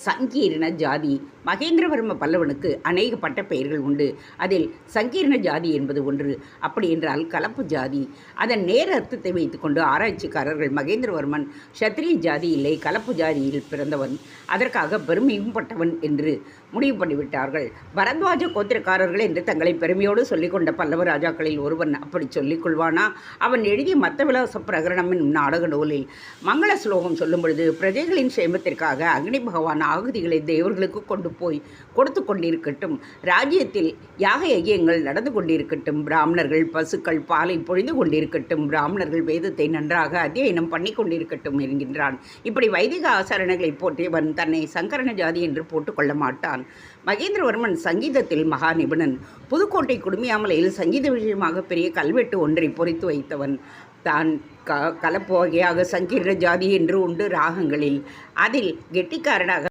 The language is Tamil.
சங்கீர்ண ஜாதி. மகேந்திரவர்ம பல்லவனுக்கு அநேக பட்ட பெயர்கள் உண்டு. அதில் சங்கீர்ண ஜாதி என்பது ஒன்று. அப்படி என்றால் கலப்பு ஜாதி. அதன் நேர அர்த்தத்தை வைத்துக்கொண்டு ஆராய்ச்சிக்காரர்கள் மகேந்திரவர்மன் க்ஷத்ரிய ஜாதி இல்லை, கலப்பு ஜாதியில் பிறந்தவன், அதற்காக பெருமையும் பட்டவன் என்று முடிவு பண்ணிவிட்டார்கள். பரத்வாஜ கோத்திரக்காரர்கள் என்று தங்களை பெருமையோடு சொல்லிக்கொண்ட பல்லவ ராஜாக்களில் ஒருவன் அப்படி சொல்லிக் கொள்வானா? அவன் எழுதிய மத்தவிலாச பிரகரணம் என்னும் நாடக நூலில் மங்கள ஸ்லோகம் சொல்லும் பொழுது, பிரஜைகளின் சேமத்திற்காக அக்னி பகவான் ஆகுதிகளை தேவர்களுக்கு கொண்டு போய் கொடுத்து கொண்டிருக்கட்டும், ராஜ்யத்தில் யாக யஜ்யங்கள் நடந்து கொண்டிருக்கட்டும், பிராமணர்கள் பசுக்கள் பாலை பொழிந்து கொண்டிருக்கட்டும், பிராமணர்கள் வேதத்தை நன்றாக அத்தியனம் பண்ணி கொண்டிருக்கட்டும் என்கின்றான். இப்படி வைதிக ஆசாரணைகளை போற்றியவன் தன்னை சங்கரண ஜாதி என்று போட்டுக்கொள்ள மாட்டான். மகேந்திரவர்மன் சங்கீதத்தில் மகா நிபுணன். புதுக்கோட்டை குடுமியாமலையில் சங்கீத விஷயமாக பெரிய கல்வெட்டு ஒன்றை பொறித்து வைத்தவன். தான் கலப்பு வகையாக சங்கீர்ண ஜாதி என்று உண்டு ராகங்களில். அதில் கெட்டிக்காரனாக